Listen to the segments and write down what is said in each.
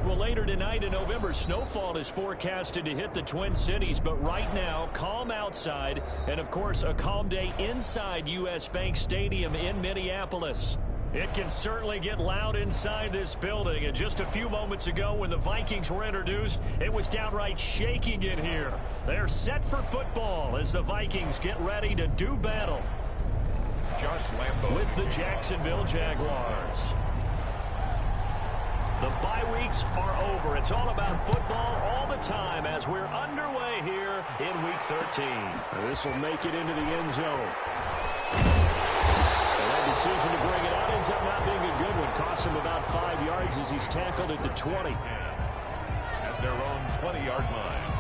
Well, later tonight in November, snowfall is forecasted to hit the Twin Cities, but right now, calm outside, and of course, a calm day inside U.S. Bank Stadium in Minneapolis. It can certainly get loud inside this building, and just a few moments ago when the Vikings were introduced, it was downright shaking in here. They're set for football as the Vikings get ready to do battle Josh Lambo with the Jacksonville Jaguars. The bye weeks are over. It's all about football all the time as we're underway here in Week 13. This will make it into the end zone. And that decision to bring it out ends up not being a good one. Costs him about 5 yards as he's tackled at the 20. at their own 20-yard line.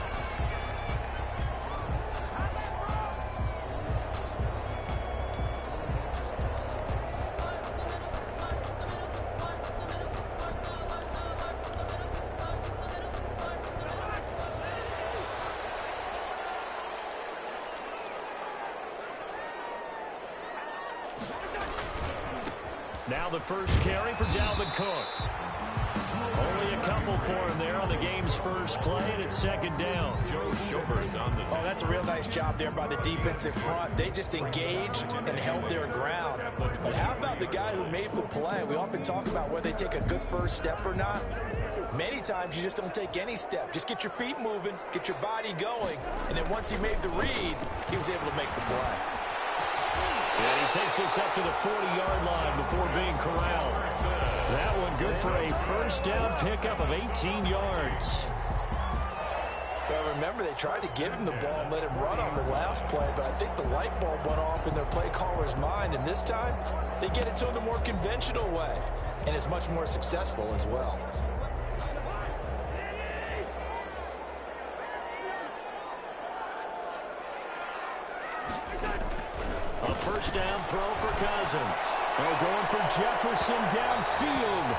Now the first carry for Dalvin Cook. Only a couple for him there on the game's first play, and it's second down. Joe Schobert's on the Oh, that's a real nice job there by the defensive front. They just engaged and held their ground. But how about the guy who made the play? We often talk about whether they take a good first step or not. Many times you just don't take any step. Just get your feet moving, get your body going, and then once he made the read, he was able to make the play. And he takes us up to the 40-yard line before being corralled. That one good for a first down pickup of 18 yards. Well, remember, they tried to give him the ball and let him run on the last play, but I think the light bulb went off in their play caller's mind, and this time they get it to him the more conventional way, and it's much more successful as well. A first down throw for Cousins. Oh, going for Jefferson downfield.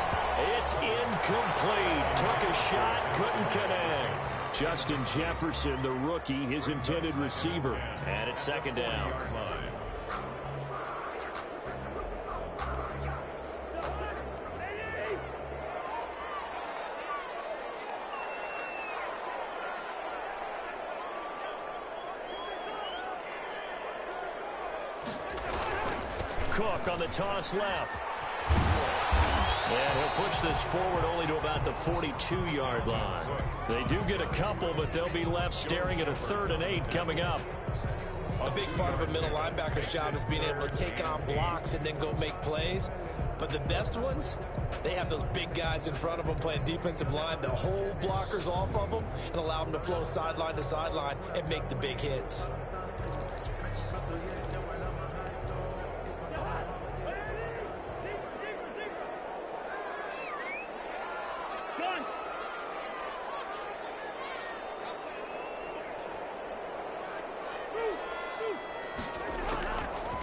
It's incomplete. Took a shot, couldn't connect. Justin Jefferson, the rookie, his intended receiver. And it's second down. Cook on the toss left. And he'll push this forward only to about the 42-yard line. They do get a couple, but they'll be left staring at a 3rd and 8 coming up. A big part of a middle linebacker's job is being able to take on blocks and then go make plays. But the best ones, they have those big guys in front of them playing defensive line. They'll hold blockers off of them and allow them to flow sideline to sideline and make the big hits.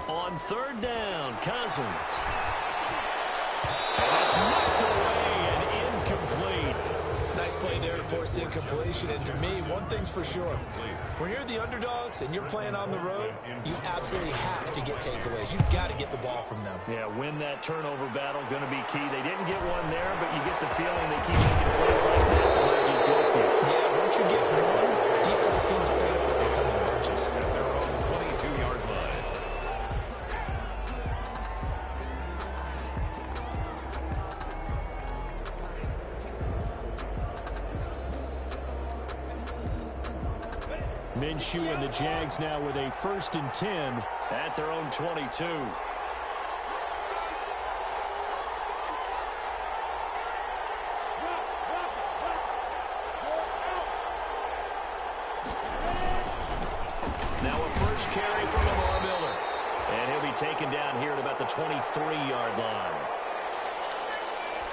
On 3rd down, Cousins. And it's knocked away and incomplete. Nice play there to force the incompletion. And to me, one thing's for sure. When you're the underdogs and you're playing on the road, you absolutely have to get takeaways. You've got to get the ball from them. Yeah, win that turnover battle, going to be key. They didn't get one there, but you get the feeling they keep making plays like that. They might just go for it. Yeah, once you get one, defensive teams think they come in bunches. At their own 22-yard line. Minshew and the Jags now with a 1st and 10 at their own 22. Now a first carry for Lamar Miller. And he'll be taken down here at about the 23-yard line.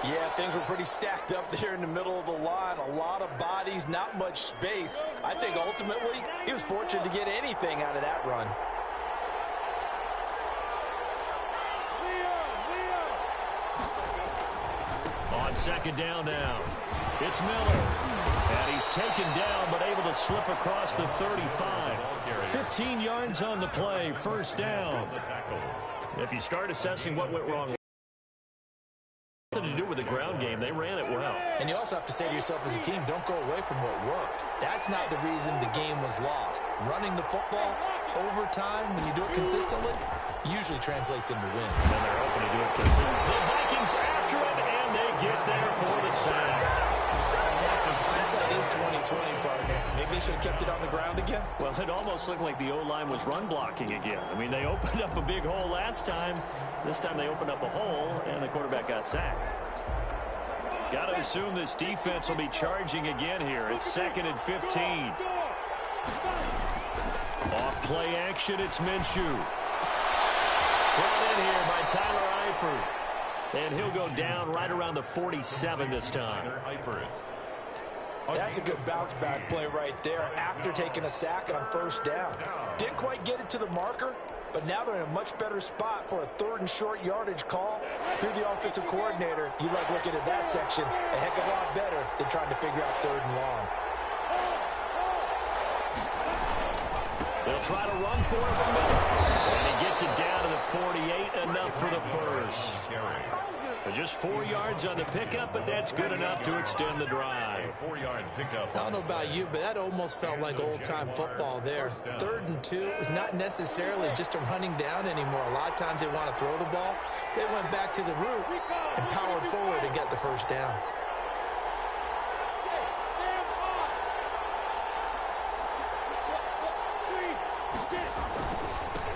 Yeah, things were pretty stacked up there in the middle of the line. A lot of bodies, not much space. I think ultimately he was fortunate to get anything out of that run. On 2nd down now, it's Miller. And he's taken down but able to slip across the 35. 15 yards on the play, first down. If you start assessing what went wrong, nothing to do with the ground game. and they ran it well. And you also have to say to yourself as a team, don't go away from what worked. That's not the reason the game was lost. Running the football over time, when you do it consistently, usually translates into wins. And they're open to do it consistently. The Vikings after it, and they get there for the sack. Hindsight is 20/20, partner. Maybe they should have kept it on the ground again. Well, it almost looked like the O-line was run blocking again. I mean, they opened up a big hole last time. This time they opened up a hole, and the quarterback got sacked. Got to assume this defense will be charging again here. It's 2nd and 15. Off play action, it's Minshew. Brought in here by Tyler Eifert. And he'll go down right around the 47 this time. That's a good bounce back play right there after taking a sack on 1st down. Didn't quite get it to the marker, but now they're in a much better spot for a 3rd and short yardage call. If you're the offensive coordinator, you like looking at that section a heck of a lot better than trying to figure out 3rd and long. They'll try to run for it with Miller. And he gets it down to the 48, enough for the first. Just 4 yards on the pickup, but that's good enough to extend the drive. 4-yard pickup. I don't know about you, but that almost felt like old-time football there. 3rd and 2 is not necessarily just a running down anymore. A lot of times they want to throw the ball. They went back to the roots and powered forward and got the 1st down.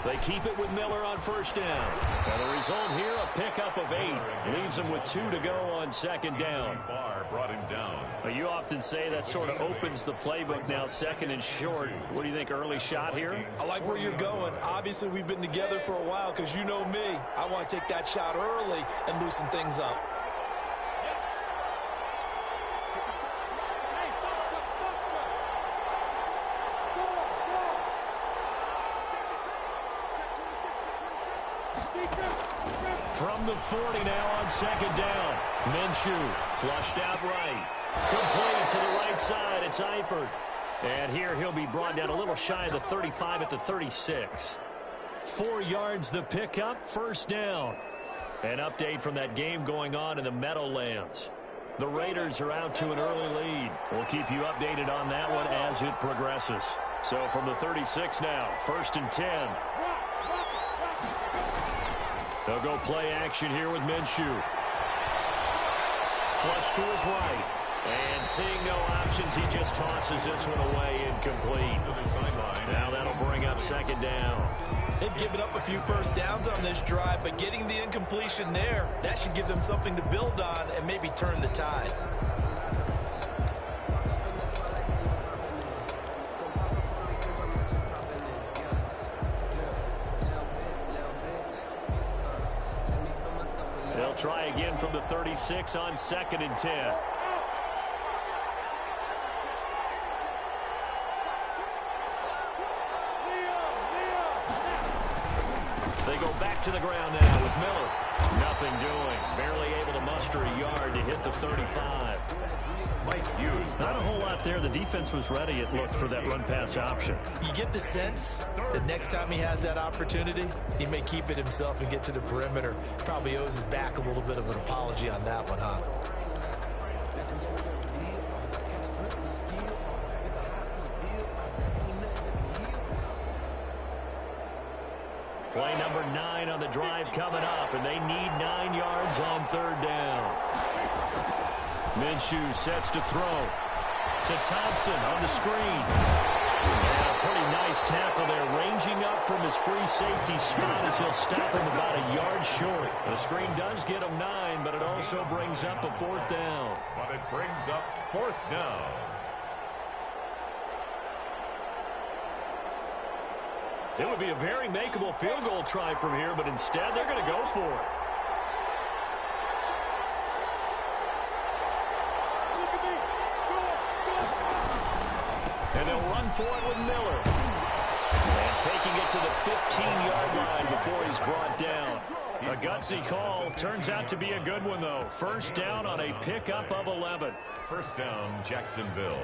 They keep it with Miller on 1st down. And the result here, a pickup of 8. Leaves them with 2 to go on 2nd down. Barr brought him down. But you often say that sort of opens the playbook now, 2nd and short. What do you think, early shot here? I like where you're going. Obviously, we've been together for a while because you know me. I want to take that shot early and loosen things up. From the 40 now on 2nd down. Minshew flushed out right. Complete to the right side. It's Eifert. And here he'll be brought down a little shy of the 35 at the 36. 4 yards the pickup, 1st down. An update from that game going on in the Meadowlands. The Raiders are out to an early lead. We'll keep you updated on that one as it progresses. So from the 36 now, 1st and 10. They'll go play action here with Minshew. Flush to his right. And seeing no options, he just tosses this one away incomplete. Now that'll bring up 2nd down. They've given up a few 1st downs on this drive, but getting the incompletion there, that should give them something to build on and maybe turn the tide. They'll try again from the 36 on 2nd and 10. They go back to the ground now with Miller. Nothing doing. Barely able to muster a yard to hit the 35. Mike Hughes. Not a whole lot there. The defense was ready, it looked, for that run-pass option. You get the sense that next time he has that opportunity, he may keep it himself and get to the perimeter. Probably owes his back a little bit of an apology on that one, huh? Play number 9 on the drive coming up, and they need 9 yards on 3rd down. Minshew sets to throw to Thompson on the screen. And a pretty nice tackle there, ranging up from his free safety spot as he'll stop him about a yard short. The screen does get him 9, but it also brings up a 4th down. But it brings up 4th down. It would be a very makeable field goal try from here, but instead they're going to go for it. And they'll run for it with Miller. And taking it to the 15-yard line before he's brought down. A gutsy call. Turns out to be a good one, though. 1st down on a pickup of 11. 1st down, Jacksonville.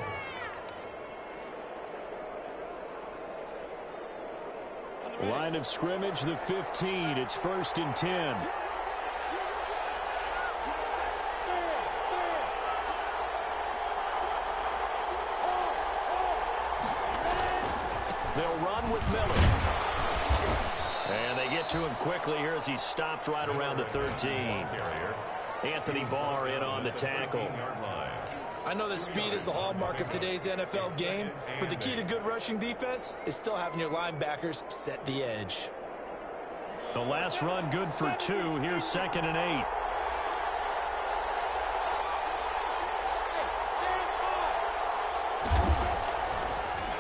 Line of scrimmage, the 15. It's 1st and 10. They'll run with Miller. And they get to him quickly here as he stopped right around the 13. Anthony Barr in on the tackle. I know that speed is the hallmark of today's NFL game, but the key to good rushing defense is still having your linebackers set the edge. The last run good for 2. Here's 2nd and 8.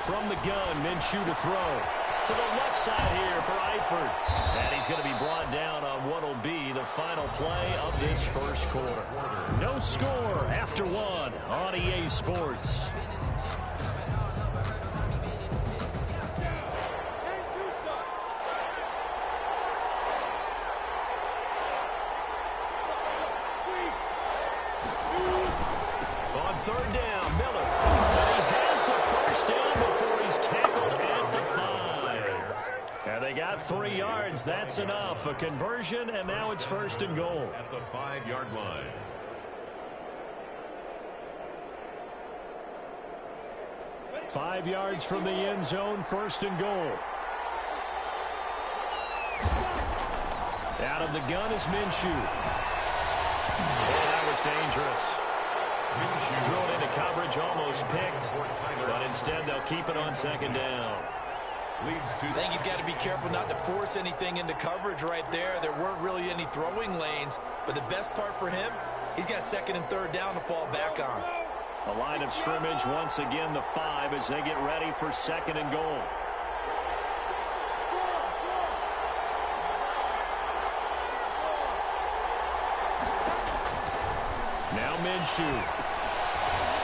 From the gun, Minshew to throw. To the left side here for Eifert. And he's going to be brought down on what will be the final play of this first quarter. No score after 1 on EA Sports. On 3rd down, Miller. And he has the first down before he's tackled at the 5. And they got 3 yards. That's enough. A conversion, and now it's 1st and goal. At the 5-yard line. Five yards from the end zone, 1st and goal. Out of the gun is Minshew. Oh, that was dangerous. Thrown into coverage, almost picked, but instead they'll keep it on 2nd down. I think he's got to be careful not to force anything into coverage right there. There weren't really any throwing lanes, but the best part for him, he's got 2nd and 3rd down to fall back on. A line of scrimmage, once again the 5 as they get ready for 2nd and goal. Now Minshew.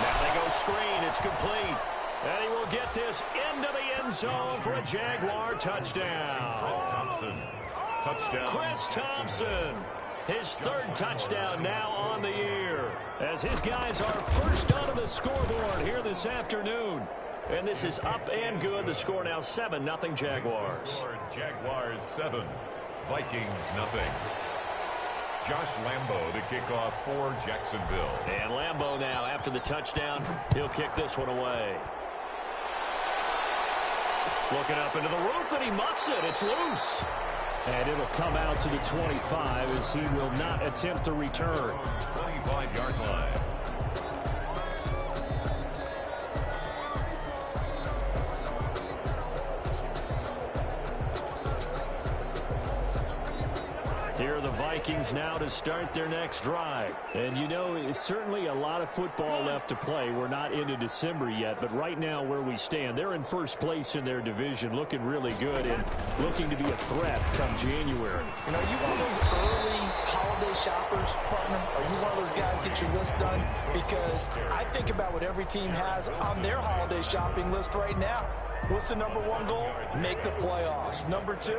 Now they go screen. It's complete. And he will get this into the end zone for a Jaguar touchdown. Chris Thompson. Touchdown. Chris Thompson. His 3rd touchdown now on the year. As his guys are first onto the scoreboard here this afternoon. And this is up and good. The score now 7-0 Jaguars. Jaguars 7. Vikings nothing. Josh Lambo to kick off for Jacksonville. And Lambo now, after the touchdown, he'll kick this one away. Looking up into the roof, and he muffs it. It's loose. And it'll come out to the 25 as he will not attempt to return. 25-yard line. Here are the Vikings now to start their next drive. And you know, it's certainly a lot of football left to play. We're not into December yet, but right now where we stand, they're in first place in their division, looking really good and looking to be a threat come January. You know, are you one of those early holiday shoppers, partner? Are you one of those guys get your list done? Because I think about what every team has on their holiday shopping list right now. What's the number 1 goal? Make the playoffs. Number 2,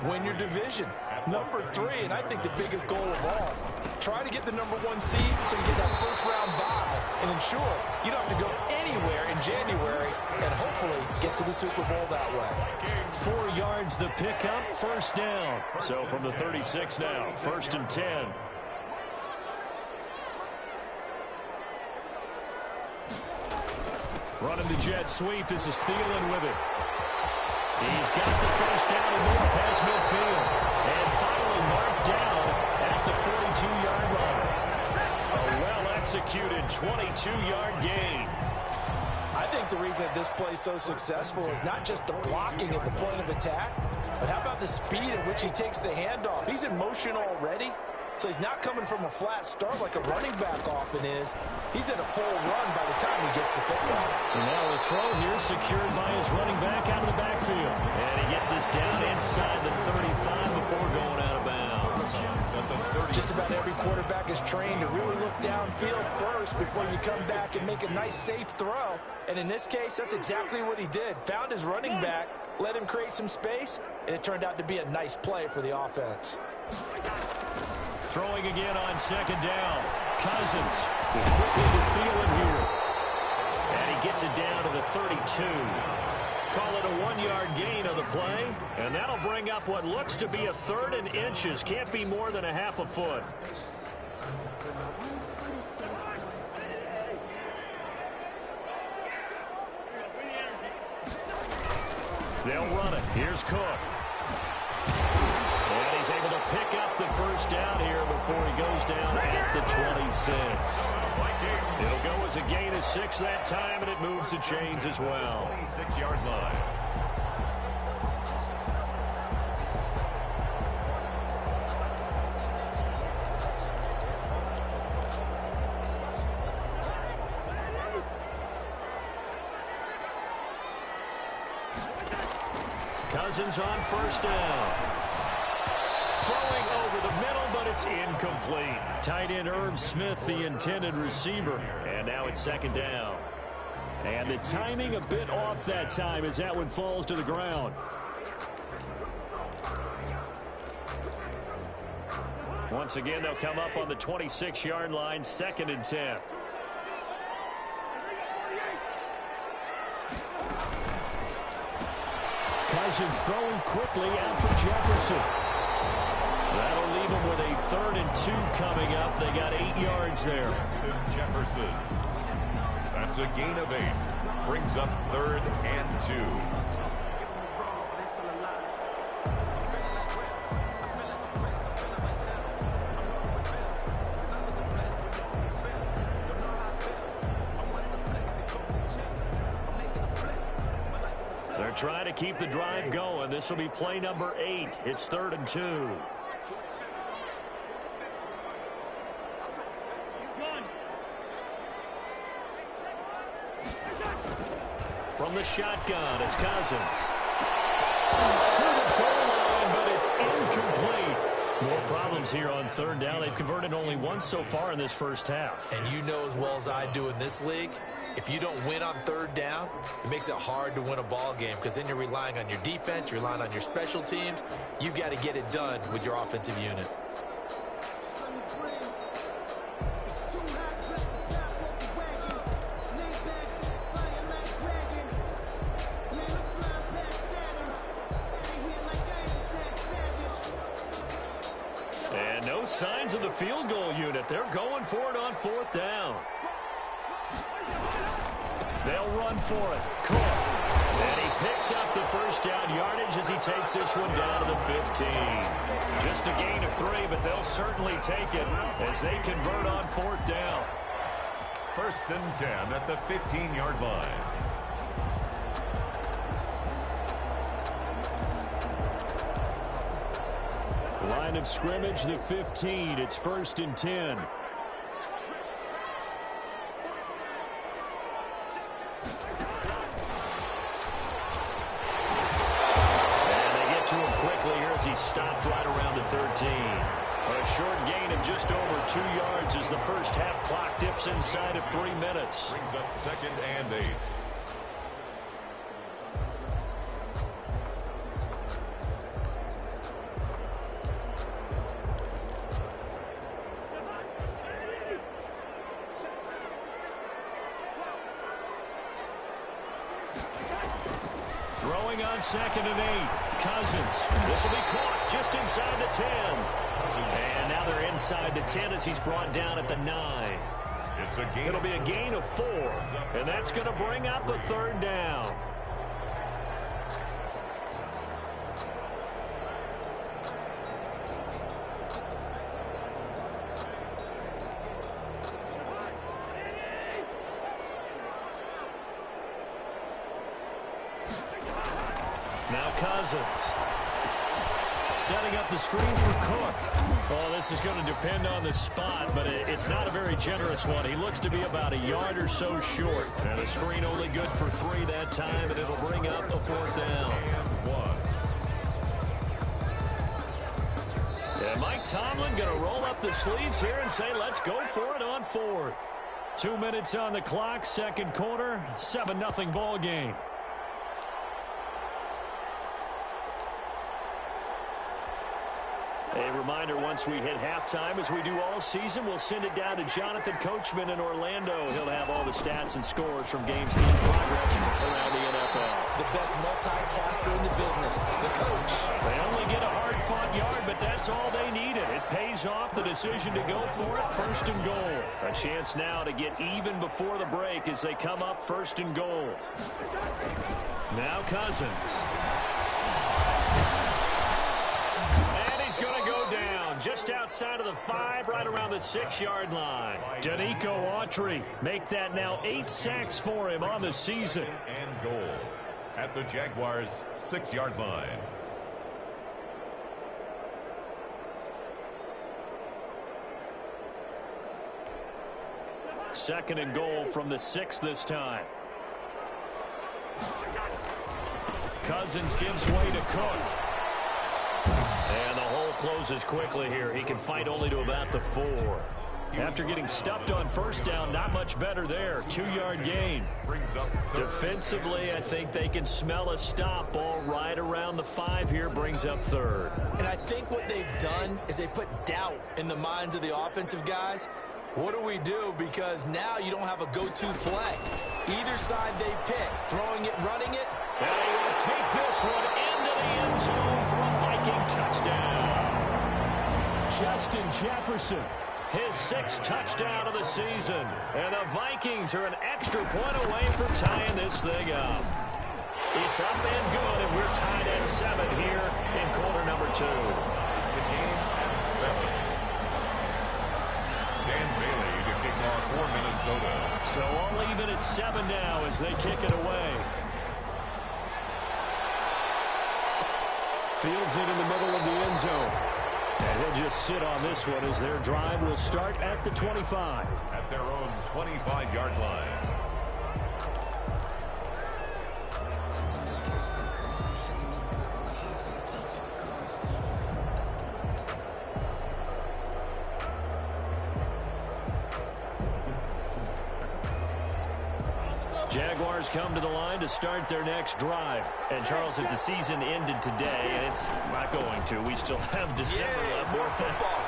win your division. Number 3, and I think the biggest goal of all, try to get the number 1 seed so you get that first-round bye and ensure you don't have to go anywhere in January and hopefully get to the Super Bowl that way. 4 yards the pickup, 1st down. So from the 36 now, 1st and 10. Running the jet sweep. This is Thielen with it. He's got the first down and moved past midfield. And finally marked down at the 42-yard line. A well-executed 22-yard gain. I think the reason that this play is so successful is not just the blocking at the point of attack, but how about the speed at which he takes the handoff? He's in motion already. So he's not coming from a flat start like a running back often is. He's in a full run by the time he gets the football. And now the throw here secured by his running back out of the backfield. And he gets us down inside the 35 before going out of bounds. Just about every quarterback is trained to really look downfield first before you come back and make a nice safe throw. And in this case, that's exactly what he did. Found his running back, let him create some space, and it turned out to be a nice play for the offense. Throwing again on 2nd down. Cousins quickly to Thielen here. And he gets it down to the 32. Call it a 1-yard gain of the play. And that'll bring up what looks to be a 3rd and inches. Can't be more than a half a foot. They'll run it. Here's Cook. And he's able to pick up the first down here before he goes down at the 26. It'll go as a gain of 6 that time, and it moves the chains as well. 26-yard line. Cousins on first down. Throwing over the middle, but it's incomplete. Tight end Irv Smith, the intended receiver. And now it's second down. And the timing a bit off that time as that one falls to the ground. Once again, they'll come up on the 26-yard line, 2nd and 10. Cousins throwing quickly out for Jefferson. That'll leave them with a 3rd and 2 coming up. They got 8 yards there. Jefferson. That's a gain of 8. Brings up 3rd and 2. Trying to keep the drive going. This will be play number 8. It's 3rd and 2. From the shotgun, it's Cousins. To the goal line, but it's incomplete. More problems here on 3rd down. They've converted only once so far in this first half. And you know as well as I do in this league, if you don't win on 3rd down, it makes it hard to win a ball game because then you're relying on your defense, you're relying on your special teams. You've got to get it done with your offensive unit. And no signs of the field goal unit. They're going for it on 4th down. They'll run for it. Cook. And he picks up the first down yardage as he takes this one down to the 15. Just a gain of 3, but they'll certainly take it as they convert on 4th down. 1st and 10 at the 15-yard line. Line of scrimmage, the 15. It's 1st and 10. He stopped right around the 13. A short gain of just over 2 yards as the first half clock dips inside of 3 minutes. Brings up 2nd and 8. Throwing on 2nd and 8. Cousins. This will be caught just inside the 10. And now they're inside the 10 as he's brought down at the 9. It'll be a gain of 4. And that's going to bring up a 3rd down. Now Cousins. Setting up the screen for Cook. Oh, this is going to depend on the spot, but it's not a very generous one. He looks to be about a yard or so short. And the screen only good for 3 that time, and it'll bring up a 4th down. And Mike Tomlin going to roll up the sleeves here and say, let's go for it on 4th. 2 minutes on the clock, 2nd quarter, 7-0 ball game. A reminder, once we hit halftime, as we do all season, we'll send it down to Jonathan Coachman in Orlando. He'll have all the stats and scores from games in progress around the NFL. The best multitasker in the business, the coach. They only get a hard-fought yard, but that's all they needed. It pays off, the decision to go for it, 1st and goal. A chance now to get even before the break as they come up 1st and goal. Now Cousins. He's going to go down just outside of the 5, right around the 6-yard line. Danico Autry make that now 8 sacks for him on the season. And goal at the Jaguars' 6-yard line. Second and goal from the 6 this time. Cousins gives way to Cook. And the hole closes quickly here. He can fight only to about the 4. After getting stuffed on 1st down, not much better there. 2-yard gain. Defensively, I think they can smell a stop. Ball right around the 5 here, brings up 3rd. And I think what they've done is they put doubt in the minds of the offensive guys. What do we do? Because now you don't have a go-to play. Either side they pick, throwing it, running it. And they will take this one into the end zone for a Viking touchdown. Justin Jefferson, his 6th touchdown of the season. And the Vikings are an extra point away from tying this thing up. It's up and good, and we're tied at 7 here in quarter number 2. The game at 7. Dan Bailey to kick off for Minnesota. So all even at 7 now as they kick it away. Fields it in the middle of the end zone. And he'll just sit on this one as their drive will start at the 25. At their own 25-yard line. Jaguars come to the line to start their next drive. And, Charles, if the season ended today, and it's not going to, we still have December left.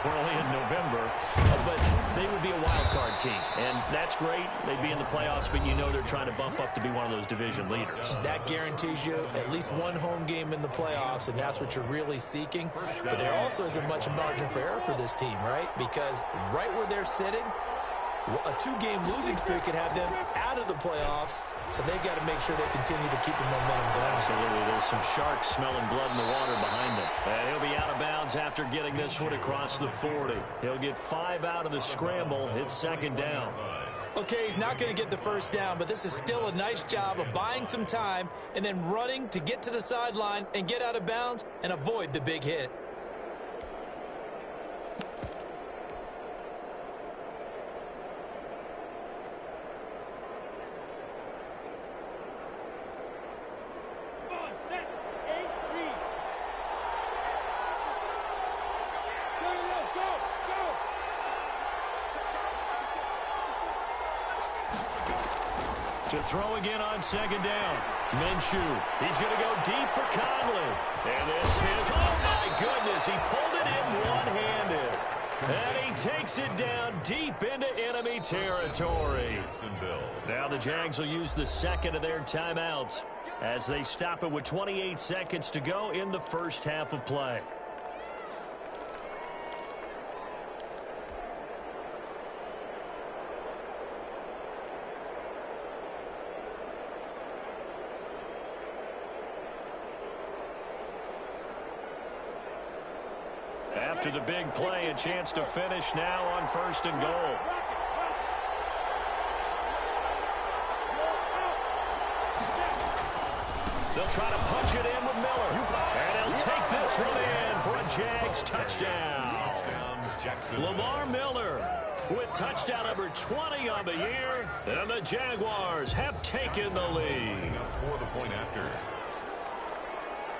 We're only in November. But they would be a wild card team. And that's great. They'd be in the playoffs, but you know they're trying to bump up to be one of those division leaders. That guarantees you at least one home game in the playoffs, and that's what you're really seeking. But there also isn't much margin for error for this team, right? Because right where they're sitting, a 2-game losing streak could have them out of the playoffs, so they've got to make sure they continue to keep the momentum going. Absolutely. There's some sharks smelling blood in the water behind them. And he'll be out of bounds after getting this one across the 40. He'll get 5 out of the scramble. It's 2nd down. Okay, he's not going to get the 1st down, but this is still a nice job of buying some time and then running to get to the sideline and get out of bounds and avoid the big hit. To throw again on 2nd down. Minshew. He's going to go deep for Conley. And this is, oh my goodness, he pulled it in one-handed. And he takes it down deep into enemy territory. Now the Jags will use the 2nd of their timeouts as they stop it with 28 seconds to go in the first half of play. After the big play, a chance to finish now on 1st and goal. They'll try to punch it in with Miller. And he'll take this one in for a Jags touchdown. Lamar Miller with touchdown number 20 on the year. And the Jaguars have taken the lead. For the point after.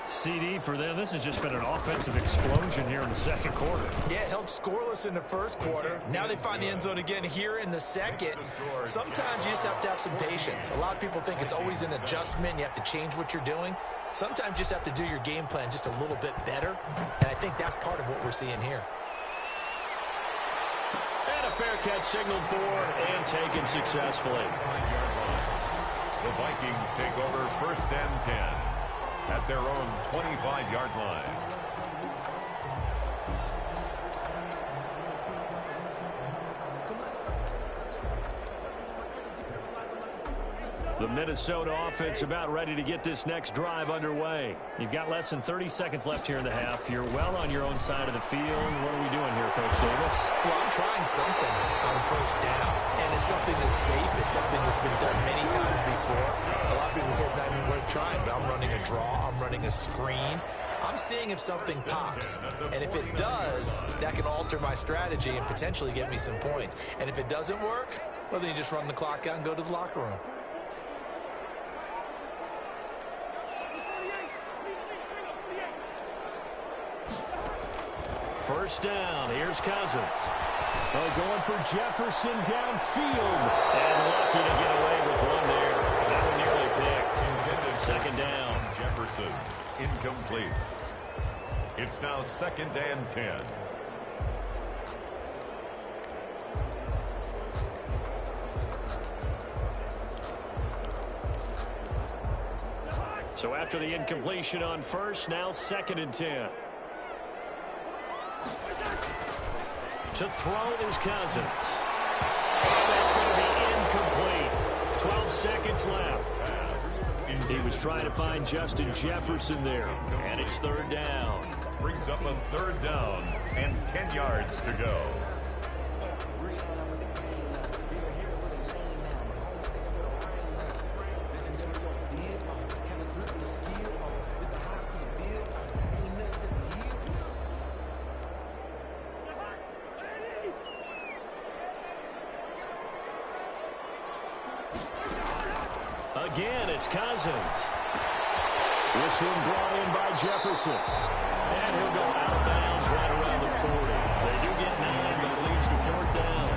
CD for them. This has just been an offensive explosion here in the second quarter. Yeah, held scoreless in the first quarter. Now they find the end zone again here in the second. Sometimes you just have to have some patience. A lot of people think it's always an adjustment. You have to change what you're doing. Sometimes you just have to do your game plan just a little bit better. And I think that's part of what we're seeing here. And a fair catch signaled for and taken successfully. The Vikings take over 1st and 10 at their own 25-yard line. The Minnesota offense about ready to get this next drive underway. You've got less than 30 seconds left here in the half. You're well on your own side of the field. What are we doing here, Coach Davis? Well, I'm trying something on 1st down, and it's something that's safe. It's something that's been done many times before. A lot of people say it's not even worth trying, but I'm running a draw. I'm running a screen. I'm seeing if something pops, and if it does, that can alter my strategy and potentially get me some points. And if it doesn't work, well, then you just run the clock out and go to the locker room. First down, here's Cousins. Going for Jefferson downfield. And lucky to get away with one there. That one nearly picked. Intended second down. Jefferson, incomplete. It's now 2nd and 10. So after the incompletion on first, now 2nd and 10. To throw is Cousins. And that's going to be incomplete. 12 seconds left. He was trying to find Justin Jefferson there. And it's 3rd down. Brings up a 3rd down and 10 yards to go. Again, it's Cousins. This one brought in by Jefferson. And he'll go out of bounds right around the 40. They do get 9, but it leads to 4th down.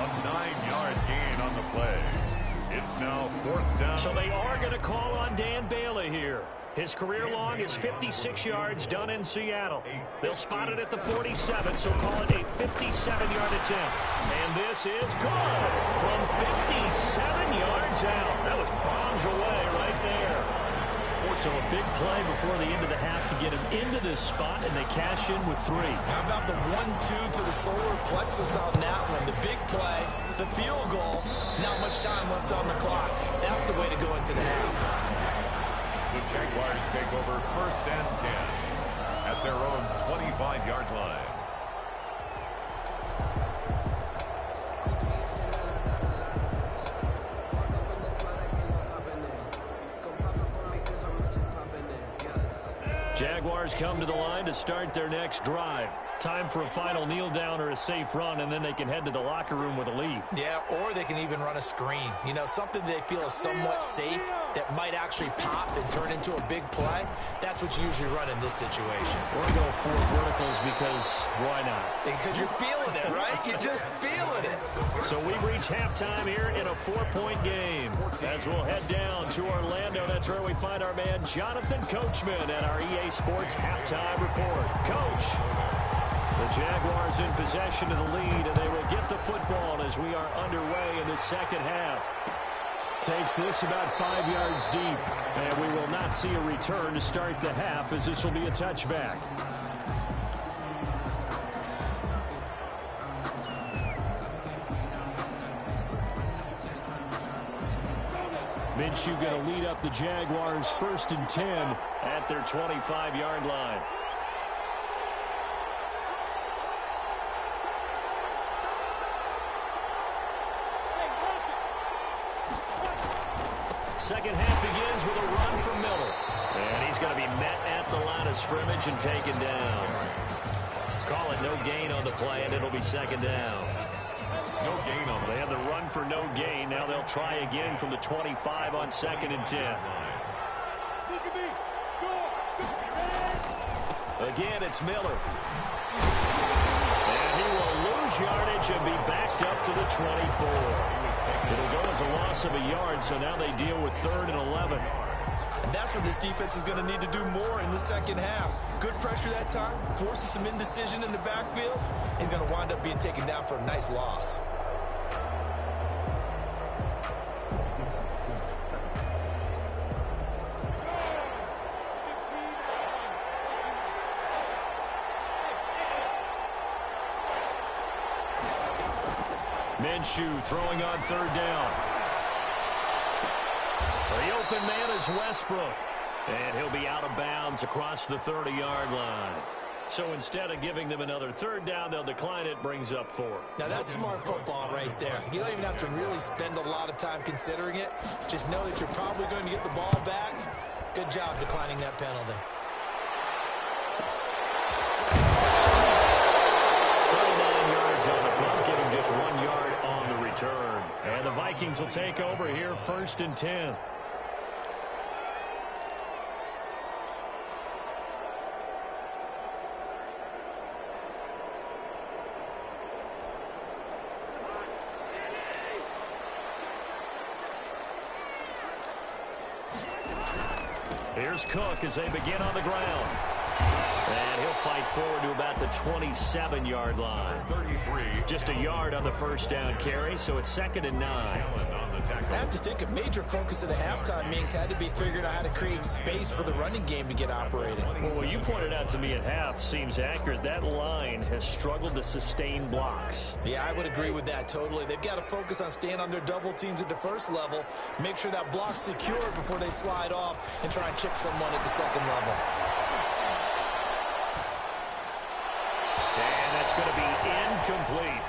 A 9-yard gain on the play. It's now 4th down. So they are going to call on Dan Bailey here. His career long is 56 yards done in Seattle. They'll spot it at the 47, so call it a 57-yard attempt. And this is good from 57 yards out. That was bombs away right there. So a big play before the end of the half to get him into this spot, and they cash in with 3. How about the 1-2 to the solar plexus on that one? The big play, the field goal, not much time left on the clock. That's the way to go into the half. The Jaguars take over 1st and 10 at their own 25-yard line. Jaguars come to the line to start their next drive. Time for a final kneel down or a safe run, and then they can head to the locker room with a lead. Yeah, or they can even run a screen. You know, something they feel is somewhat safe that might actually pop and turn into a big play. That's what you usually run in this situation. We're going to go 4 verticals because why not? Because you're feeling it, right? You're just feeling it. So we've reached halftime here in a 4-point game. As we'll head down to Orlando, that's where we find our man Jonathan Coachman at our EA Sports Halftime Report. Coach, the Jaguars in possession of the lead, and they will get the football as we are underway in the second half. Takes this about 5 yards deep, and we will not see a return to start the half as this will be a touchback. Minshew going to lead up the Jaguars 1st and 10 at their 25-yard line. Second half begins with a run from Miller. And he's going to be met at the line of scrimmage and taken down. Call it no gain on the play, and it'll be 2nd down. No gain on They had the run for no gain. Now they'll try again from the 25 on 2nd and 10. Again, it's Miller. And he will lose yardage and be backed up to the 24. It'll go as a loss of a yard, so now they deal with 3rd and 11. And that's what this defense is going to need to do more in the second half. Good pressure that time, forces some indecision in the backfield. He's going to wind up being taken down for a nice loss. Minshew throwing on 3rd down. The open man is Westbrook. And he'll be out of bounds across the 30-yard line. So instead of giving them another 3rd down, they'll decline it, brings up 4. Now that's smart football right there. You don't even have to really spend a lot of time considering it. Just know that you're probably going to get the ball back. Good job declining that penalty. 49 yards on the punt, giving just 1 yard on the return. And the Vikings will take over here, 1st and 10. Here's Cook as they begin on the ground. And he'll fight forward to about the 27-yard line. 33. Just a yard on the 1st down carry, so it's 2nd and 9. I have to think a major focus of the halftime meetings had to be figuring out how to create space for the running game to get operating. Well, what you pointed out to me at half seems accurate. That line has struggled to sustain blocks. Yeah, I would agree with that totally. They've got to focus on staying on their double teams at the 1st level, make sure that block's secure before they slide off and try and chip someone at the 2nd level. And that's going to be incomplete.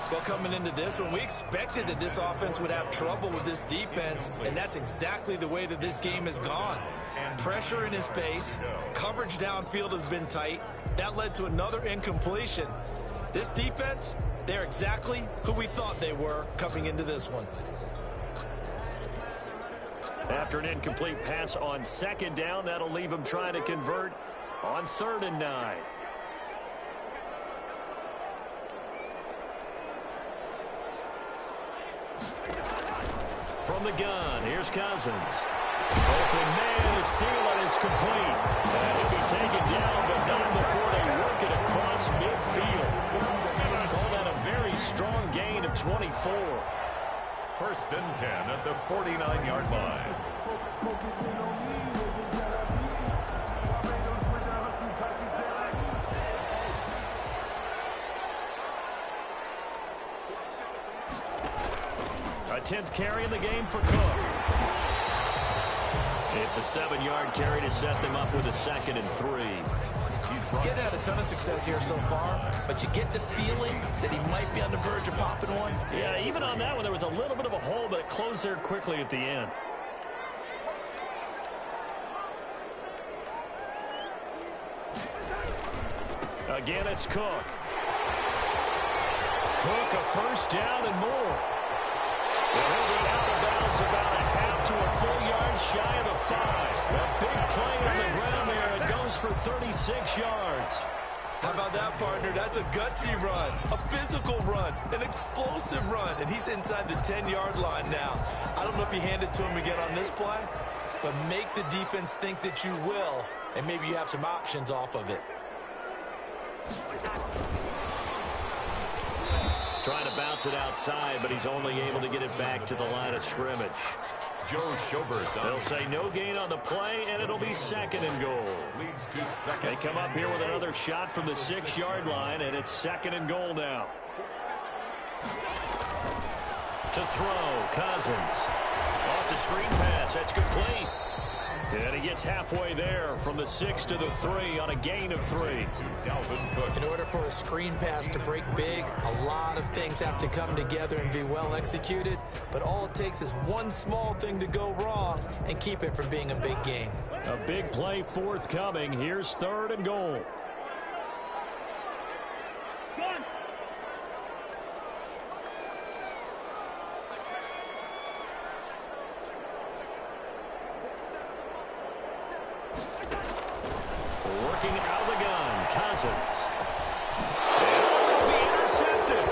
Well, coming into this one, we expected that this offense would have trouble with this defense, and that's exactly the way that this game has gone. Pressure in his face, coverage downfield has been tight. That led to another incompletion. This defense, they're exactly who we thought they were coming into this one. After an incomplete pass on 2nd down, that'll leave him trying to convert on 3rd and 9. From the gun, here's Cousins. Open man is Thielen, it's complete. And he'll be taken down, but not before they work it across midfield. Call that a very strong gain of 24. 1st and 10 at the 49-yard line. A 10th carry in the game for Cook. It's a 7-yard carry to set them up with a 2nd and 3. Getting had a ton of success here so far, but you get the feeling that he might be on the verge of popping one. Yeah, even on that one, there was a little bit of a hole, but it closed there quickly at the end. Again, it's Cook. Cook, a 1st down and more. He'll be out of bounds about a half to a full yard shy of the 5. A big play on the ground there. It goes for 36 yards. How about that, partner? That's a gutsy run, a physical run, an explosive run, and he's inside the 10-yard line now. I don't know if you hand it to him again on this play, but make the defense think that you will, and maybe you have some options off of it. Trying to bounce it outside, but he's only able to get it back to the line of scrimmage. Joe Schobert. They'll say no gain on the play, and it'll be 2nd and goal. Leads to 2nd. They come up here with another shot from the 6-yard line, and it's 2nd and goal now. To throw, Cousins. Oh, it's a screen pass. That's complete. And he gets halfway there from the 6 to the 3 on a gain of 3. Dalvin Cook. In order for a screen pass to break big, a lot of things have to come together and be well executed. But all it takes is one small thing to go wrong and keep it from being a big game. A big play forthcoming. Here's 3rd and goal. Working out of the gun, Cousins. And will be intercepted.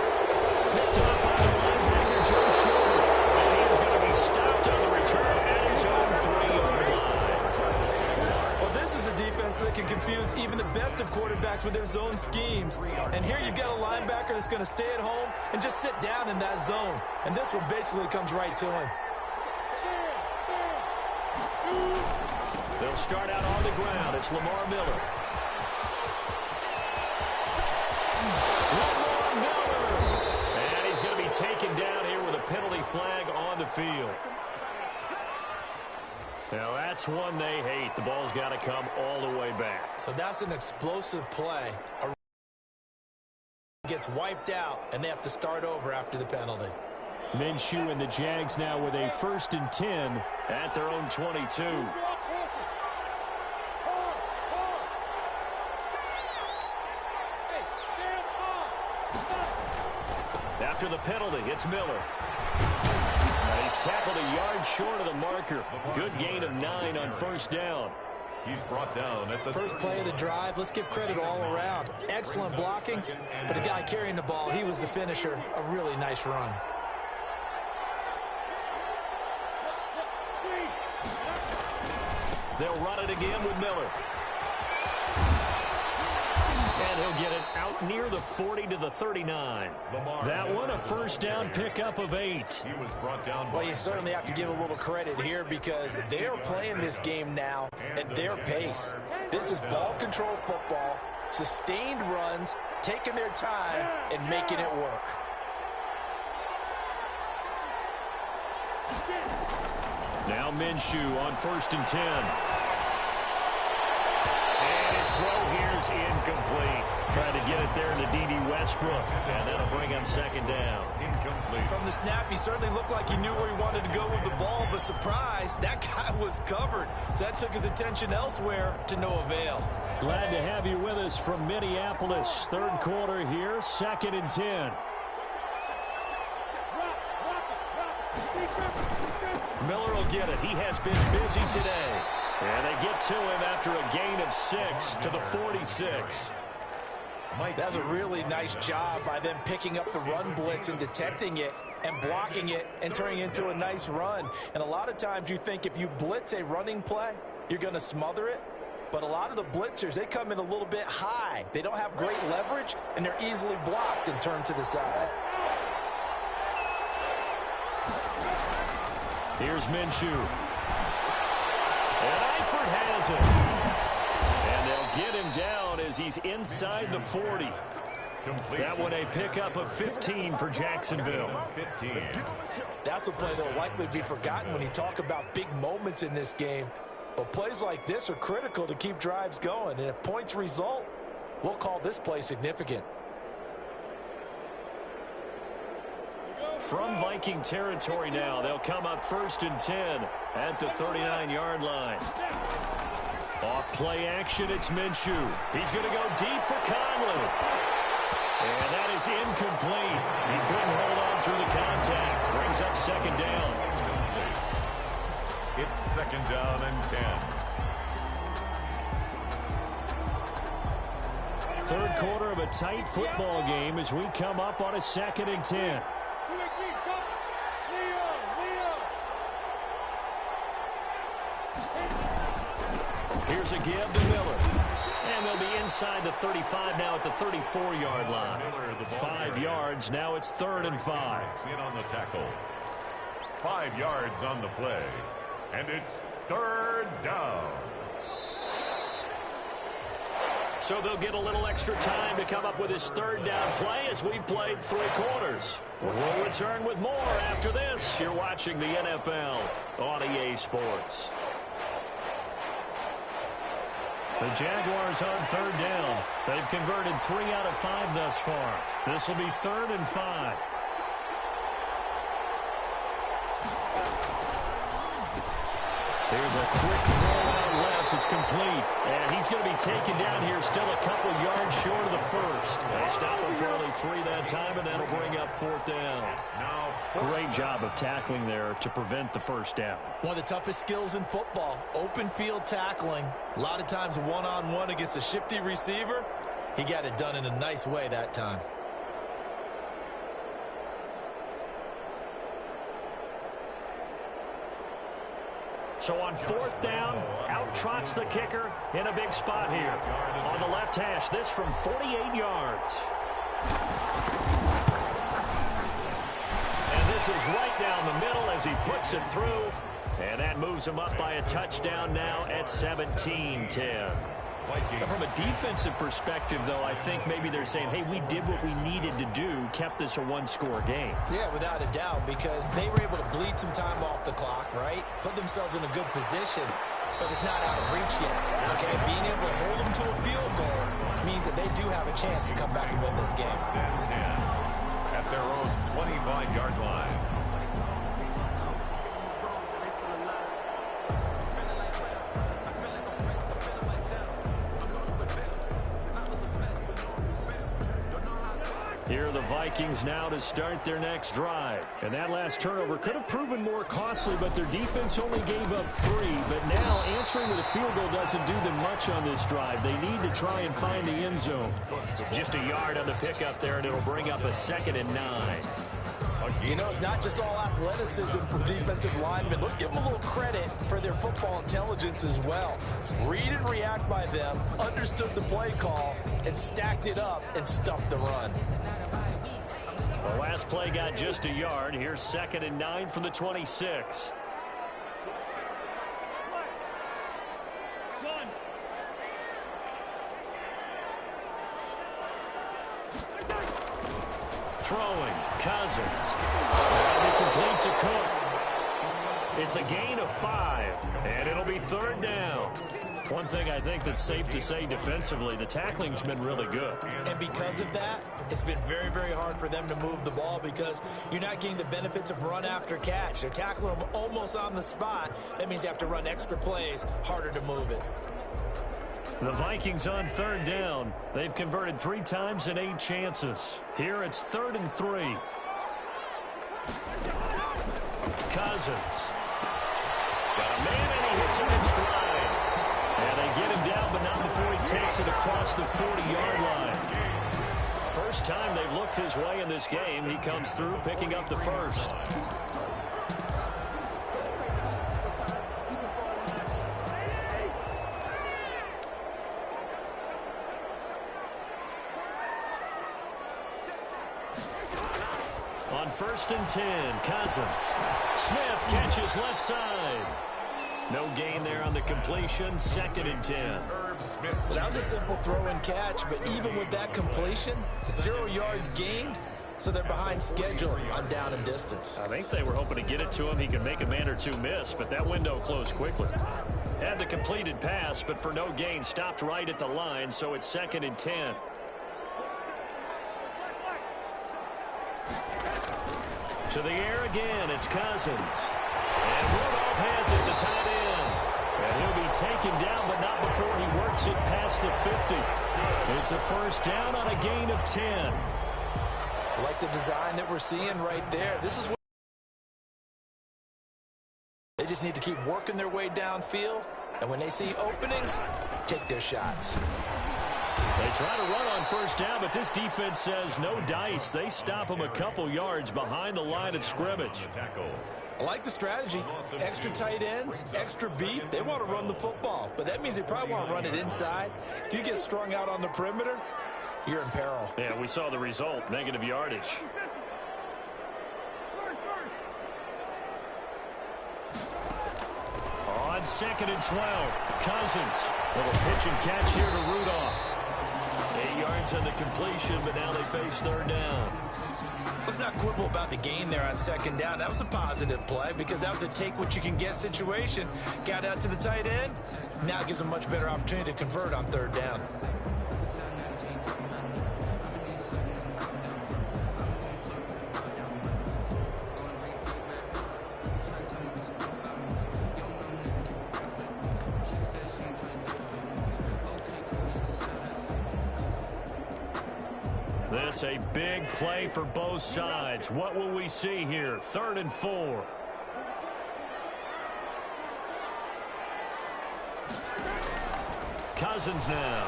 Picked up by the linebacker, Joe Schobert. And he is going to be stopped on the return at his own 3-yard line. Well, this is a defense that can confuse even the best of quarterbacks with their zone schemes. And here you've got a linebacker that's going to stay at home and just sit down in that zone. And this one basically comes right to him. They'll start out on the ground. It's Lamar Miller. Lamar Miller! And he's going to be taken down here with a penalty flag on the field. Now, that's one they hate. The ball's got to come all the way back. So that's an explosive play. Gets wiped out, and they have to start over after the penalty. Minshew and the Jags now with a 1st and 10 at their own 22. After the penalty, it's Miller. He's tackled a yard short of the marker. Good gain of 9 on 1st down. He's brought down at the first play of the drive. Let's give credit all around. Excellent blocking, but the guy carrying the ball, he was the finisher. A really nice run. They'll run it again with Miller. And he'll get it out near the 40 to the 39. That one a 1st down pickup of 8. He was brought down. Well, you certainly have to give a little credit here because they're playing this game now at their pace. This is ball control football, sustained runs, taking their time and making it work. Now Minshew on 1st and 10. And his throw here's incomplete. Trying to get it there to D.D. Westbrook. And that'll bring him 2nd down. Incomplete. From the snap, he certainly looked like he knew where he wanted to go with the ball, but surprise, that guy was covered. So that took his attention elsewhere to no avail. Glad to have you with us from Minneapolis. 3rd quarter here, 2nd and 10. Miller will get it. He has been busy today. And they get to him after a gain of 6 to the 46. That's a really nice job by them picking up the run blitz and detecting it and blocking it and turning it into a nice run. And a lot of times you think if you blitz a running play, you're going to smother it. But a lot of the blitzers, they come in a little bit high. They don't have great leverage, and they're easily blocked and turned to the side. Here's Minshew. And Eifert has it. And they'll get him down as he's inside the 40. That one a pickup of 15 for Jacksonville. 15. That's a play that will likely be forgotten when you talk about big moments in this game. But plays like this are critical to keep drives going. And if points result, we'll call this play significant. From Viking territory now, they'll come up 1st and 10 at the 39-yard line. Off play action, it's Minshew. He's going to go deep for Conley. And that is incomplete. He couldn't hold on through the contact. Brings up 2nd down. It's 2nd down and 10. 3rd quarter of a tight football game as we come up on a 2nd and 10. Here's a give to Miller. And they'll be inside the 35 now at the 34-yard line. 5 yards. Now it's 3rd and 5. In on the tackle. 5 yards on the play. And it's 3rd down. So they'll get a little extra time to come up with his 3rd down play as we've played 3 quarters. We'll return with more after this. You're watching the NFL on EA Sports. The Jaguars on 3rd down. They've converted 3 out of 5 thus far. This will be 3rd and 5. Here's a quick throw out left. left. It's complete. And he's going to be taken down here still a couple yards short of the first. They stop him for only 3 that time, and that'll bring up 4th down. Great job of tackling there to prevent the first down. One of the toughest skills in football, open field tackling. A lot of times one-on-one against a shifty receiver. He got it done in a nice way that time. So on 4th down, out trots the kicker in a big spot here. On the left hash, this from 48 yards. And this is right down the middle as he puts it through. And that moves him up by a touchdown now at 17-10. From a defensive perspective, though, I think maybe they're saying, hey, we did what we needed to do, kept this a one-score game. Yeah, without a doubt, because they were able to bleed some time off the clock, right? Put themselves in a good position, but it's not out of reach yet, okay? Being able to hold them to a field goal means that they do have a chance to come back and win this game. At their own 25-yard line. Here are the Vikings now to start their next drive. And that last turnover could have proven more costly, but their defense only gave up 3. But now answering with a field goal doesn't do them much on this drive. They need to try and find the end zone. Just a yard on the pickup there, and it'll bring up a 2nd and 9. You know, it's not just all athleticism from defensive linemen. Let's give them a little credit for their football intelligence as well. Read and react by them, understood the play call, and stacked it up and stuffed the run. The last play got just a yard. Here's 2nd and 9 from the 26. Throwing, Cousins. That'll be complete to Cook. It's a gain of 5, and it'll be 3rd down. One thing I think that's safe to say defensively, the tackling's been really good. And because of that, it's been very, very hard for them to move the ball because you're not getting the benefits of run after catch. They're tackling them almost on the spot. That means you have to run extra plays, harder to move it. The Vikings on 3rd down. They've converted 3 times in 8 chances. Here it's 3rd and 3. Cousins. Got a man and he hits him in stride. And they get him down, but not before he takes it across the 40-yard line. First time they've looked his way in this game. He comes through picking up the first. On 1st and 10, Cousins. Smith catches left side. No gain there on the completion. 2nd and 10. That was a simple throw and catch, but even with that completion, 0 yards gained, so they're behind schedule on down and distance. I think they were hoping to get it to him. He could make a man or 2 miss, but that window closed quickly. Had the completed pass, but for no gain, stopped right at the line, so it's 2nd and 10. To the air again, it's Cousins. And Rudolph has it, the tight end. And he'll be taken down, but not before he works it past the 50. It's a 1st down on a gain of 10. I like the design that we're seeing right there. This is what they just need to keep working their way downfield. And when they see openings, take their shots. They try to run on 1st down, but this defense says no dice. They stop them a couple yards behind the line of scrimmage. I like the strategy. Extra tight ends, extra beef. They want to run the football, but that means they probably want to run it inside. If you get strung out on the perimeter, you're in peril. Yeah, we saw the result, negative yardage. On 2nd and 12, Cousins. Little pitch and catch here to Rudolph. 8 yards on the completion, but now they face 3rd down. Let's not quibble about the gain there on 2nd down. That was a positive play because that was a take-what-you-can-get situation. Got out to the tight end. Now it gives them a much better opportunity to convert on 3rd down. this a big play for both sides. What will we see here? 3rd and 4. Cousins now.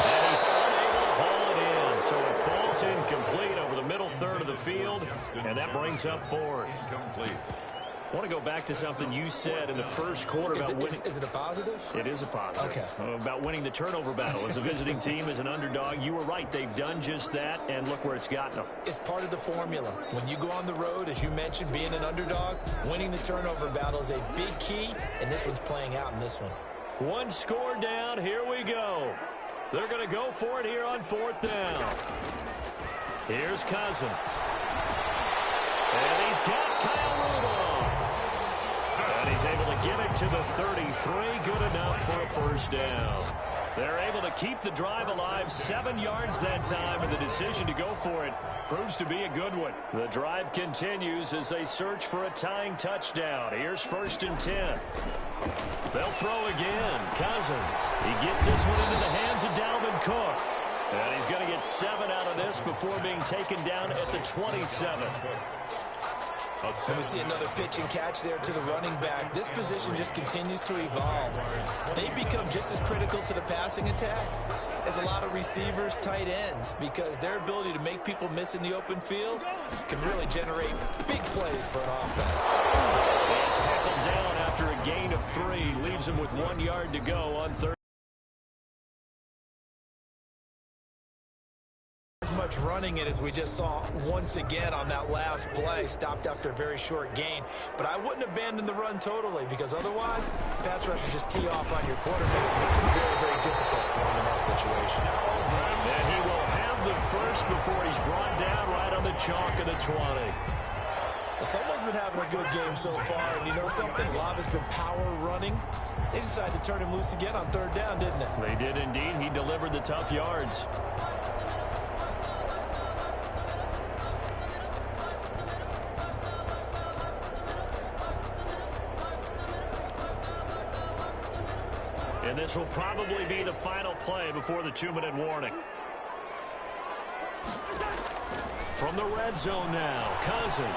And he's unable to haul it in. So it falls incomplete over the middle third of the field. And that brings up 4th. Incomplete. I want to go back to something you said in the first quarter about winning. Is it a positive? It is a positive. Okay. About winning the turnover battle. As a visiting team, as an underdog, you were right. They've done just that, and look where it's gotten them. It's part of the formula. When you go on the road, as you mentioned, being an underdog, winning the turnover battle is a big key, and this one's playing out in this one. One score down. Here we go. They're going to go for it here on 4th down. Here's Cousins. And he's got Kyle Rudolph. And he's able to get it to the 33. Good enough for a first down. They're able to keep the drive alive. 7 yards that time, and the decision to go for it proves to be a good one. The drive continues as they search for a tying touchdown. Here's 1st and 10. They'll throw again. Cousins. He gets this one into the hands of Dalvin Cook. And he's going to get 7 out of this before being taken down at the 27. And we see another pitch and catch there to the running back. This position just continues to evolve. They become just as critical to the passing attack as a lot of receivers, tight ends, because their ability to make people miss in the open field can really generate big plays for an offense. And tackled down after a gain of 3. Leaves him with 1 yard to go on 3rd. As much running it as we just saw once again on that last play. Stopped after a very short gain. But I wouldn't abandon the run totally, because otherwise, pass rushers just tee off on your quarterback. It makes it very, very difficult for him in that situation. And he will have the first before he's brought down right on the chalk of the 20. Well, someone's been having a good game so far, and you know something? A lot has been power running. They decided to turn him loose again on 3rd down, didn't it? They did indeed. He delivered the tough yards. And this will probably be the final play before the 2-minute warning. From the red zone now, Cousins.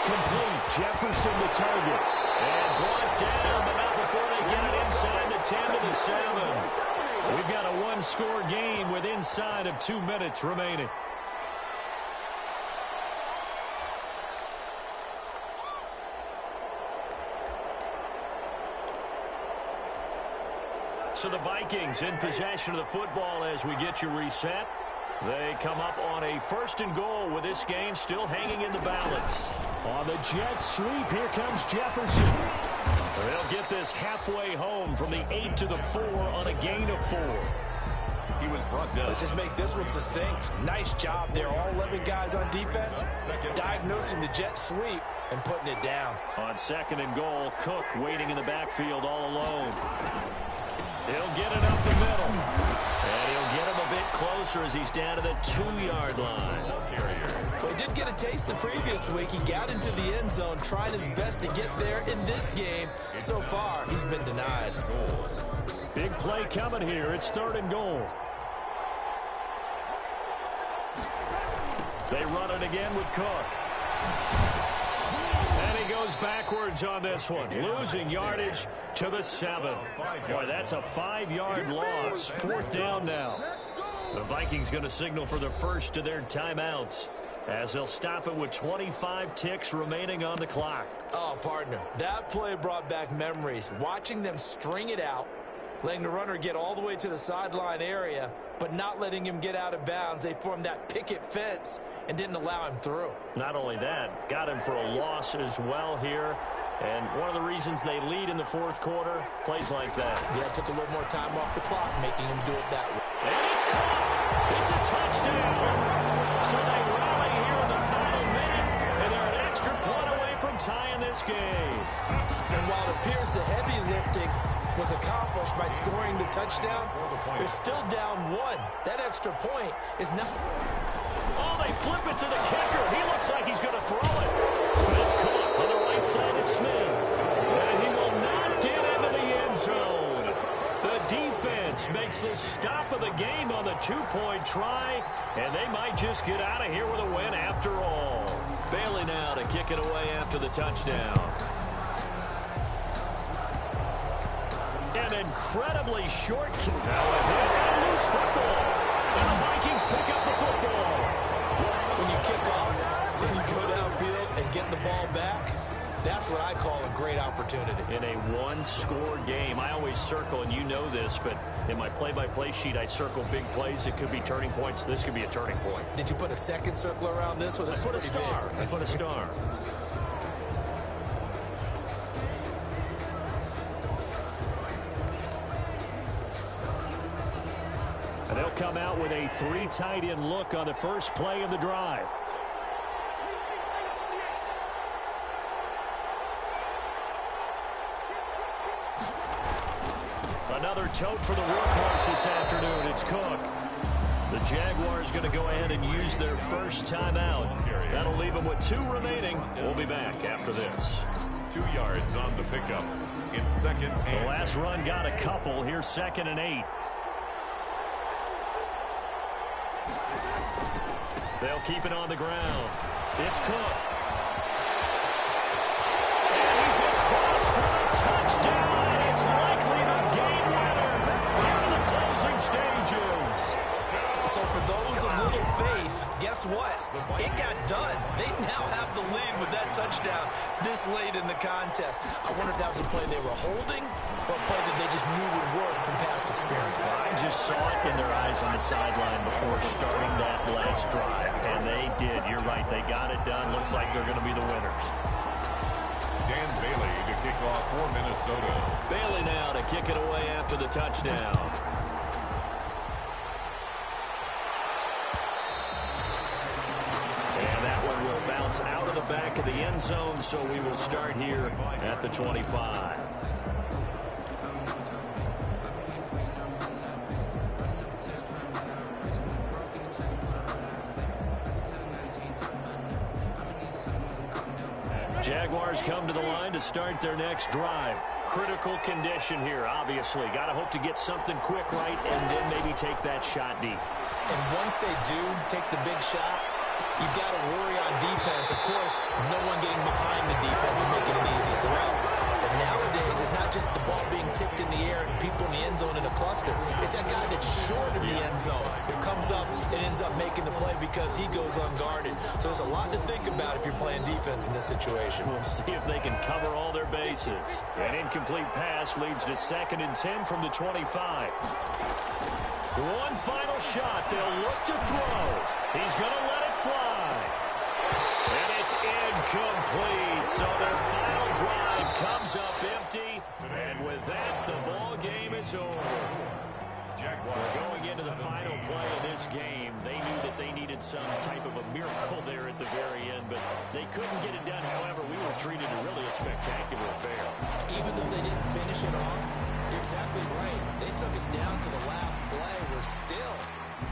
Complete. Jefferson the target. And brought down, but not before they get it inside the 10 to the 7. We've got a 1-score game with inside of 2 minutes remaining. So the Vikings in possession of the football as we get you reset. They come up on a 1st and goal with this game still hanging in the balance. On the jet sweep, here comes Jefferson. They'll get this halfway home from the 8 to the 4 on a gain of 4. He was brought down. Let's just make this one succinct. Nice job there. All 11 guys on defense diagnosing the jet sweep and putting it down. On 2nd and goal, Cook waiting in the backfield all alone. He'll get it up the middle. And he'll get him a bit closer as he's down to the 2-yard line. Well, he did get a taste the previous week. He got into the end zone, trying his best to get there in this game. So far, he's been denied. Big play coming here. It's 3rd and goal. They run it again with Cook. And he goes backwards on this one, losing yardage to the 7. Boy, that's a 5-yard loss. 4th down now. The Vikings going to signal for the first of their timeouts as they'll stop it with 25 ticks remaining on the clock. Oh, partner, that play brought back memories. Watching them string it out, letting the runner get all the way to the sideline area, but not letting him get out of bounds. They formed that picket fence and didn't allow him through. Not only that, got him for a loss as well here. And one of the reasons they lead in the 4th quarter, plays like that. Yeah, took a little more time off the clock, making him do it that way. And it's caught. It's a touchdown. So they rally here in the final minute, and they're an extra point away from tying this game. And while it appears the heavy lifting was accomplished by scoring the touchdown, they're still down 1. That extra point is not... Oh, they flip it to the kicker. He looks like he's going to throw it. But it's caught on the right side of Smith. And he will not get into the end zone. The defense makes It's the stop of the game on the two-point try, and they might just get out of here with a win after all. Bailey now to kick it away after the touchdown. An incredibly short kick. Now a hit and a loose football. And the Vikings pick up the football. When you kick off, then you go downfield and get the ball back. That's what I call a great opportunity. In a one-score game, I always circle, and you know this, but in my play-by-play sheet, I circle big plays. It could be turning points. This could be a turning point. Did you put a second circle around this one? I put a star. I put a star. And they'll come out with a three tight end look on the first play of the drive. Another tote for the workhorse this afternoon. It's Cook. The Jaguars going to go ahead and use their first timeout. That'll leave them with 2 remaining. We'll be back after this. 2 yards on the pickup in second and... The last run got a couple. Here's 2nd and 8. They'll keep it on the ground. It's Cook. And he's across for the touchdown. It's likely the game winner here in the closing stages. So for those of little faith, guess what? It got done. They now have the lead with that touchdown this late in the contest. I wonder if that was a play they were holding or a play that they just knew would work from past experience. I just saw it in their eyes on the sideline before starting that last drive, and they did. You're right. They got it done. Looks like they're going to be the winners. Dan Bailey to kick off for Minnesota. Bailey now to kick it away after the touchdown. And that one will bounce out of the back of the end zone, so we will start here at the 25. Jaguars come to the line to start their next drive. Critical condition here, obviously. Got to hope to get something quick right and then maybe take that shot deep. And once they do take the big shot, you've got to worry on defense. Of course, no one getting behind the defense and making an easy throw. But nowadays, it's not just the ball being tipped in the air and people in the end zone in a cluster. It's that guy that's short of the end zone who comes up and ends up making the play because he goes unguarded. So there's a lot to think about if you're playing defense in this situation. We'll see if they can cover all their bases. An incomplete pass leads to 2nd and 10 from the 25. One final shot. They'll look to throw. He's going to let it fly. And it's incomplete. So their final drive comes up empty. And with that, the ball game is over. Going into the final play of this game, they knew that they needed some type of a miracle there at the very end, but they couldn't get it done. However, we were treated to really a spectacular affair. Even though they didn't finish it off, you're exactly right. They took us down to the last play. We're still,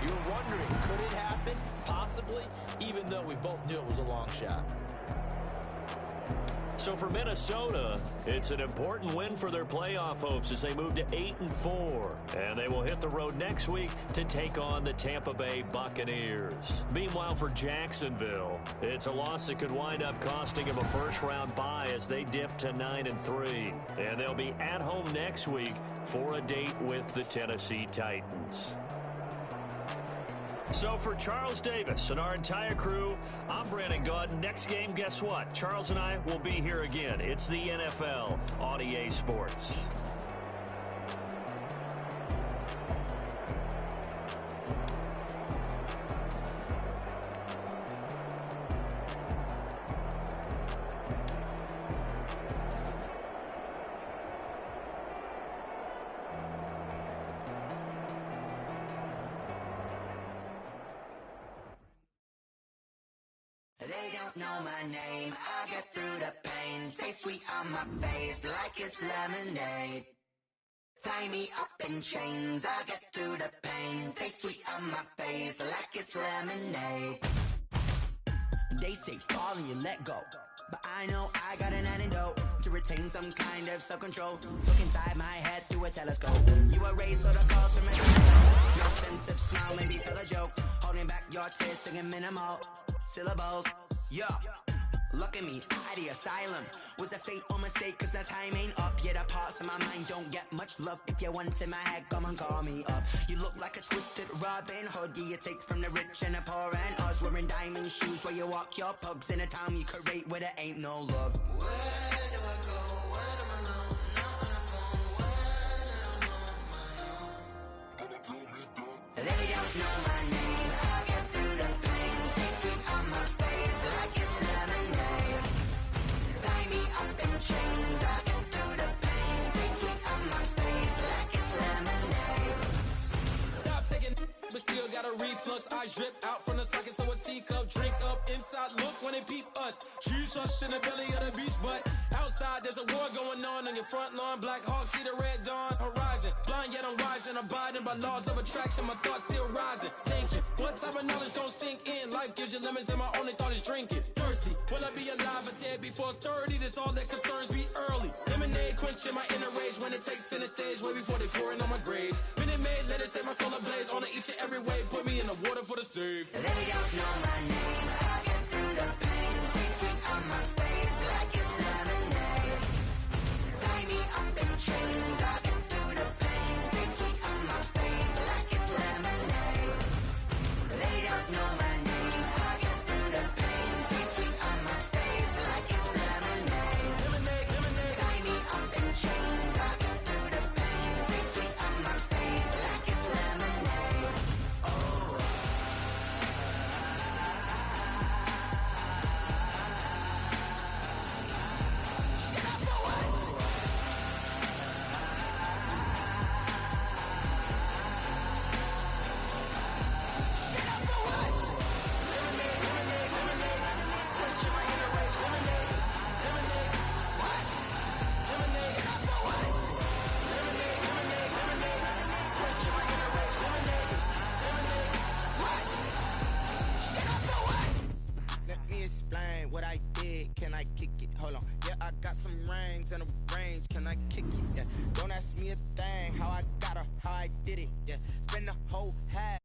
you're wondering, could it happen? Possibly, even though we both knew it was a long shot. So for Minnesota, it's an important win for their playoff hopes as they move to 8-4. And they will hit the road next week to take on the Tampa Bay Buccaneers. Meanwhile, for Jacksonville, it's a loss that could wind up costing them a first-round bye as they dip to 9-3. And they'll be at home next week for a date with the Tennessee Titans. So for Charles Davis and our entire crew, I'm Brandon Gaudin. Next game, guess what? Charles and I will be here again. It's the NFL on EA Sports. They don't know my name, I get through the pain. Taste sweet on my face like it's lemonade. Tie me up in chains, I get through the pain. Taste sweet on my face like it's lemonade. They say fall and you let go. but I know I got an antidote to retain some kind of self-control. Look inside my head through a telescope. You erase all the calls from a distance. No sense of smile, maybe still a joke. Holding back your tears, singing minimal syllables. Yeah. Look at me, at the asylum. Was a fate or mistake, cause the time ain't up. Yet the parts of my mind don't get much love. If you want in my head, come and call me up. You look like a twisted Robin Hood. You take from the rich and the poor and us. Wearing diamond shoes where you walk your pugs in a town you create where there ain't no love. Where do I go? When I'm alone? Not on the phone. When I'm on my own. They don't know my name. I get through the pain. Taste sweet on my face like it's lemonade. Tie me up in chains. I get through the pain. Taste sweet on my face like it's lemonade. Stop taking, but still got a reflux. I drip out from the socket to a teacup. Drink up inside. Look when they peep us. Shoes us in the belly of the beach, but outside there's a war going on your front lawn. Black Hawk see the red dawn horizon. Blind yet I'm rising, abiding by laws of attraction. My thoughts still rising. Thinking, what type of knowledge don't sink in? Life gives you lemons and my only thought is drinking. Thirsty, will I be alive or dead before 30? That's all that concerns me early. Lemonade quenching my inner rage when it takes center stage way before they pour it on my grave. Minute Maid, let it set my soul ablaze. On each and every way, put me in the water for the save. They don't know my name. I get through the pain. Taste sweet on my face like it's lemonade. Tie me up in chains. I get through the pain. Taste sweet on my face like it's lemonade. They don't know my name. I get through the pain. Taste sweet on my face like it's lemonade. Tie me up in chains. I get through the pain. Taste sweet on my face like it's lemonade. Oh. Get up for what? Get up for what? What? Get up for what? What? Get up for what? Let me explain what I did. Can I kick it? Hold on. Yeah, I got some rings and a range. Can I kick it? Yeah. Don't ask me a thing. How I got her, how I did it. Yeah. Spend the whole half.